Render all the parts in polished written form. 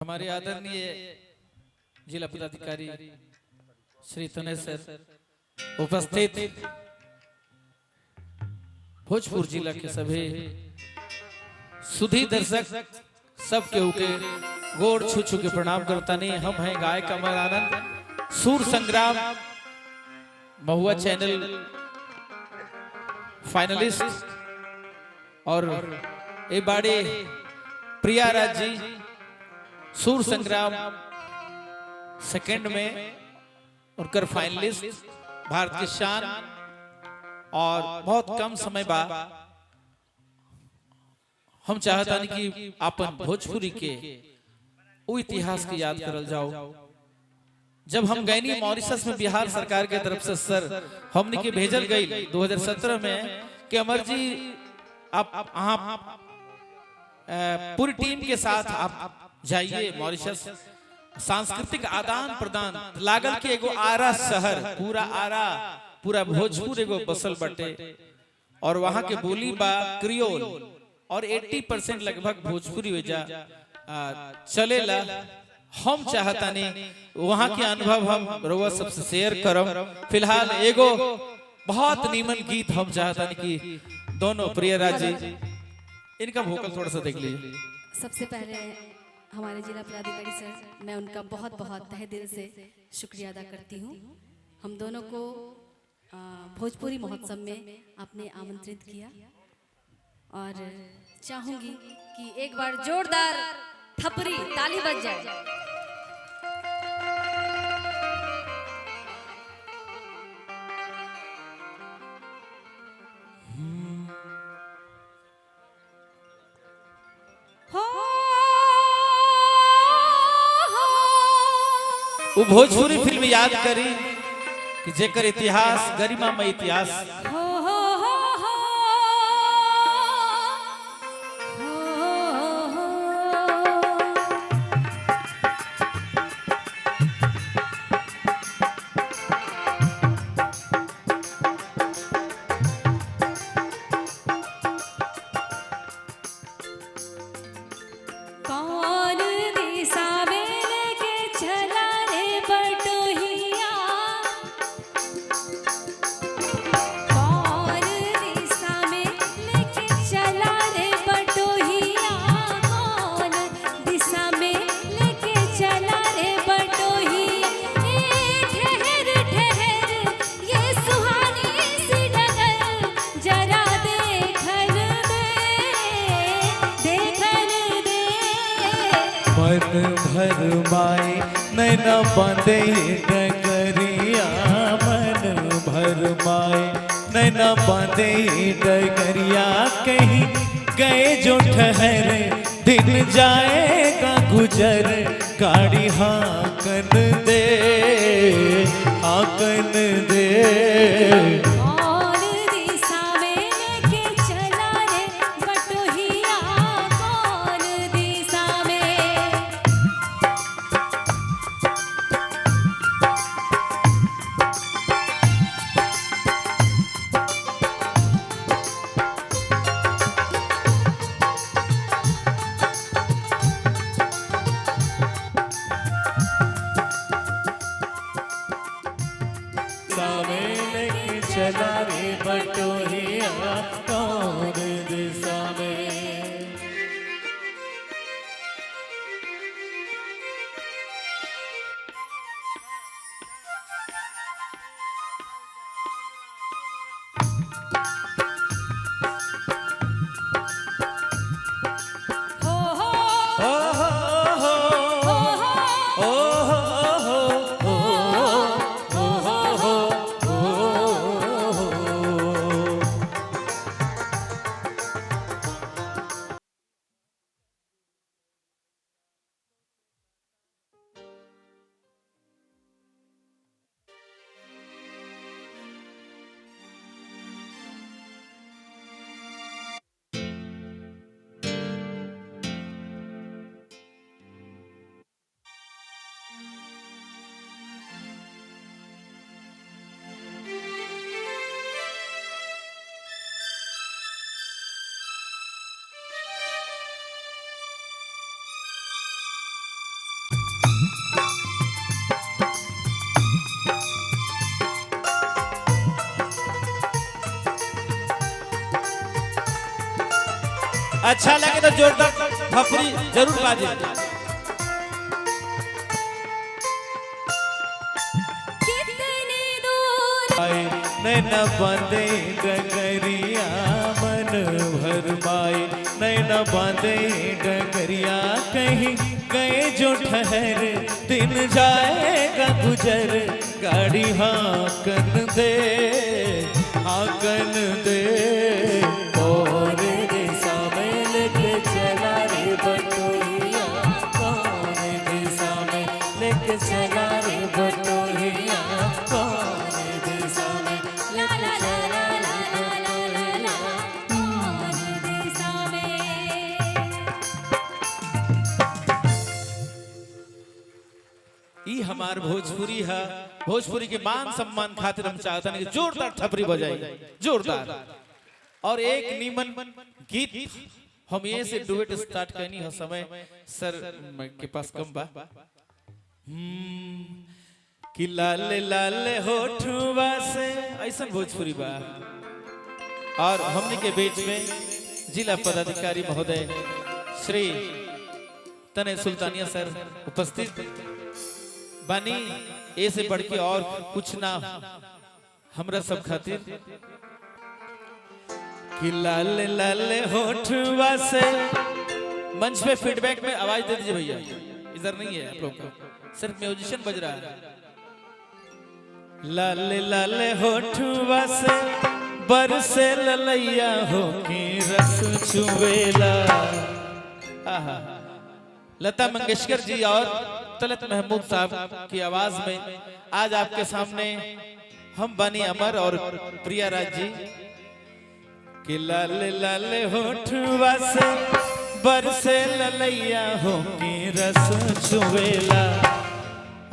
हमारे आदरणीय जिला पदाधिकारी श्री तनेश सर उपस्थित भोजपुर जिला के सभी सुधी दर्शक सबके उके गोड़ छू छू के प्रणाम करता नहीं। हम हैं गायक अमर आनंद सूर संग्राम महुआ चैनल फाइनलिस्ट और ए बाड़े प्रिया राज जी सूर संग्राम सेकंड में उनकर फाइनलिस्ट भारत की शान और बहुत कम समय बाद हम चाहता नहीं कि अपन भोजपुरी के वो इतिहास की याद करल जाओ। जब हम गए मॉरिशस में बिहार सरकार के तरफ से सर हमने के भेजल गई 2017 में कि अमर जी आप पूरी टीम के साथ आप जाइए मॉरिशस, सांस्कृतिक आदान प्रदान लागल के एगो आरा शहर पूरा भोजपुर एगो बसल बटे और वहां के बोली बा क्रियोल और 80% लगभग भोजपुरी वजह चलेला। हम चाहता नहीं वहां के अनुभव हम रोवा सबसे शेयर करम। फिलहाल एगो बहुत नीमन गीत हम चाहता नहीं कि दोनों प्रिय राज जी इनका वोकल थोड़ा सा देख लीजिए। सबसे पहले हमारे जिला पदाधिकारी सर, मैं उनका बहुत बहुत तहे दिल से शुक्रिया अदा करती हूँ। हम दोनों को भोजपुरी महोत्सव में आपने आमंत्रित किया और चाहूंगी कि एक बार जोरदार थपरी ताली बज जाए। वो भोजपुरी फिल्म याद करी कि जेकर इतिहास गरिमामय इतिहास मन भर माए नैना बांधे डगरिया, मन भर माए नैना बांधे डगरिया। कहीं गए जो ठहरे दिन जाएगा गुजर, गाड़ी हाकन दे हाकन दे। अच्छा लगे तो जोरदार थपड़ी जरूर बाजे। कितनी दूर नैना बांधे डगरिया मन भर माए, नैना बांधे डगरिया कहीं गए जो ठहर, दिन जाएगा गुजर, गाड़ी हाकन दे हाकन दे। और दिशा में लेके चला रे बटोहिया, कौन दिशा में लेके चला रे बटोहिया, कौन दिशा में ला ला ला ला ला ला ला ला कौन दिशा में। ई हमार भोजपुरी है। भोजपुरी के मान सम्मान खातिर हम चाहते हैं कि जोरदार थपड़ी बजाई, जोरदार। और एक नीमन गीत हम ये से डुएट स्टार्ट करनी है समय सर के पास कम बा। कि लाल लाल होठुआ से ऐसा भोजपुरी बा। और हमने के बीच में जिला पदाधिकारी महोदय श्री तने सुल्तानिया सर उपस्थित बानी। ए से बढ़ के और कुछ ना हमरा सब खातिर। कि लाल लाल होठुआ से मंच पे फीडबैक में आवाज दे दीजिए भैया, इधर नहीं है आप लोग को, सिर्फ म्यूजिशियन बज रहा है। लाल लाल होठुआ से बरसे ललैया हो के रस चुवेला। आहा, लता मंगेशकर जी और तलत महमूद साहब की आवाज में आज आपके सामने हम बनी अमर और प्रिया राज जी। कि लाल लाल होठुआ से बरसे ललैया हो के रस चुवेला।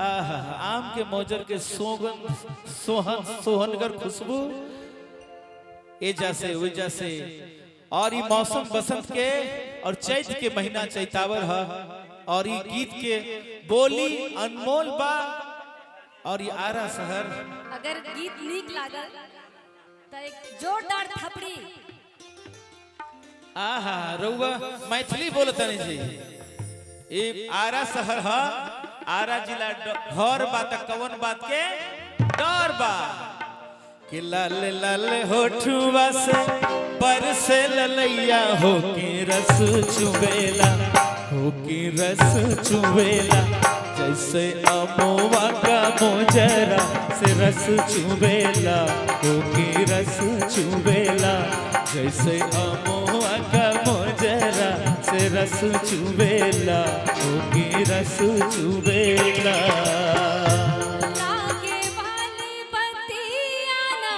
आहा, आम के मौजर के सोहनगर खुशबू एजा से वजह से। और ये मौसम बसंत के और चैत के महीना चैतावर है। और ये गीत के बोली अनमोल बा। और ये आरा शहर अगर गीत नीक लागल तो एक जोरदार थपड़ी। आहा, रउआ मैथिली बोलता नहीं जी। एक आरा शहर है, आरा जिला घर बात कवन बात के डर बा। कि लाल लाल होठुआ से बरसे ललैया हो के रस चुवेला, हो के रस चुवेला। जैसे अमोवा का मोजरा से रस चुवेला, हो के रस चुवेला। जैसे अमोवा का मोजरा से रस चुवेला, हो के रस चुवेला। लागे वाली बतिया ना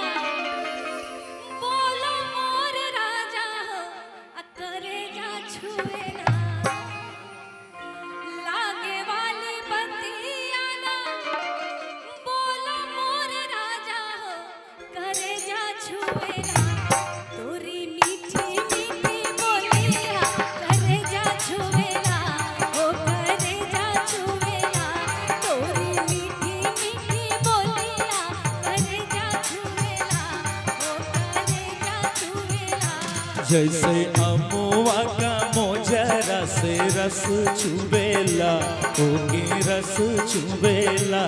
बोलो मोर राजा हो अकरे जा छुएला। लागे वाली बतिया ना बोलो मोर राजा हो करे जा छुएला। तोरी मीठी मीठी बोलिया करे जा छुएला, ओ करे जा छुएला। तोरी मीठी मीठी बोलिया करे जा छुएला, ओ करे जा छुएला। जैसे अमुआ का मोजरा से रस चुबेला, होके रस चुबेला।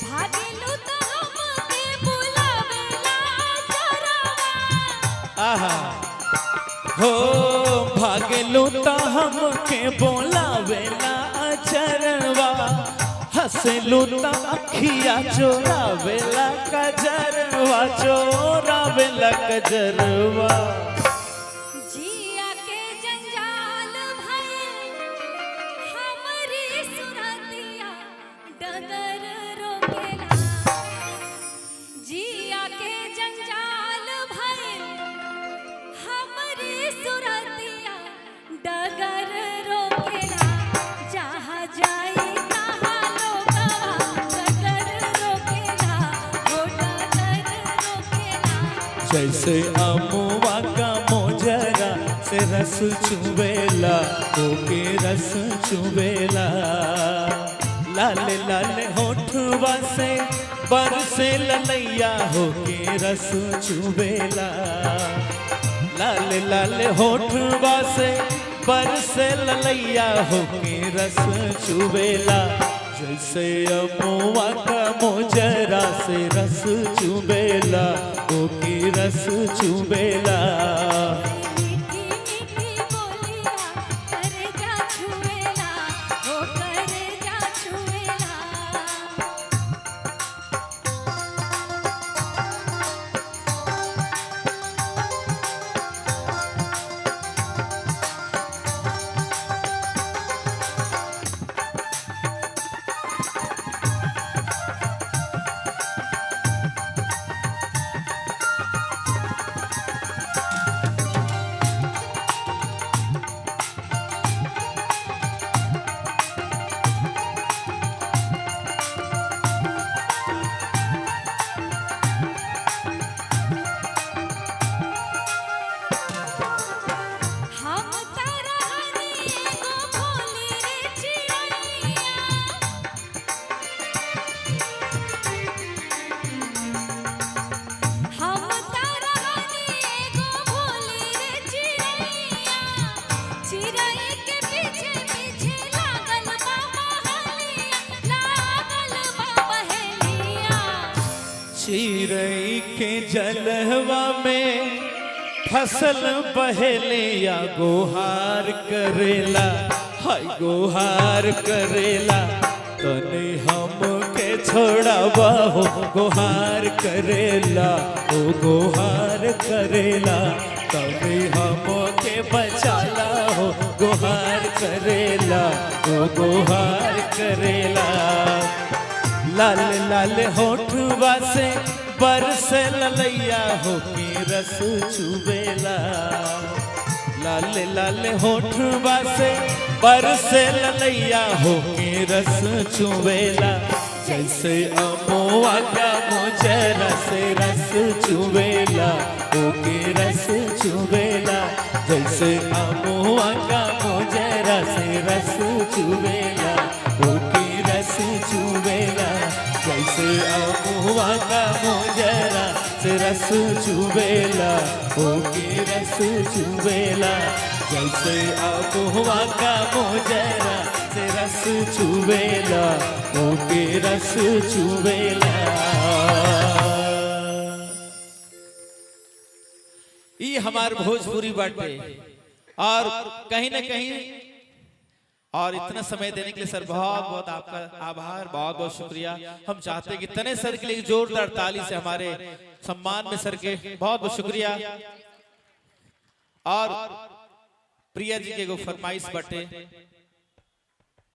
भागेलू तो हमके बुलावेला चरवा। आहा, हो भागलू तो हमके बोलावेला अचरवा, हंसलू तो अखिया चोरावेला कजरवा, चोरावेला कजरवा। जिया के जंजाल भइल हमरी सुरतिया डगर रोकेला। जिया के जंजाल भइल जैसे अमुआ का मोजरा से रस चुबेला होके रस चुबेला। लाल लाल होठवा से बरसे ललैया होके रस चुबेला। लाल लाल होठवा से बरसे ललैया होके रस चुबेला। जैसे अमुआ का मोजरा से रस चुबेला होके रस चुबेला। चिरई के जलवा में फसल बहेले या गोहार करेला। हाय गोहार करेला तने हम के छोड़ावा हो गोहार करेला। ओ गोहार करेला तने हम के बचाला हो गोहार करेला। ओ गोहार करेला। लाल लाल होठवा से बरसे ललैया होके रस चुबेला। लाल लाल होठवा से बरसे ललैया होके रस चुबेला। जैसे अमुआ का मोजरा से रस चुबेला होके रस चुबेला। जैसे अमुआ का मोजरा से रस चुबेला होके रस चुबेला। जैसे अमुआ का मोजरा से रस चुबेला होके रस चुबेला। जैसे अमुआ का मोजरा से रस चुबेला होके रस चुबेला। ये हमार भोजपुरी बाटे और कहीं ना कहीं और इतना समय देने के लिए सर बहुत बहुत आपका आभार, बहुत बहुत शुक्रिया। हम चाहते हैं कि इतने सर के लिए जोरदार ताली से हमारे सम्मान में सर के बहुत बहुत शुक्रिया। और प्रिया जी के एगो फरमाइश बटे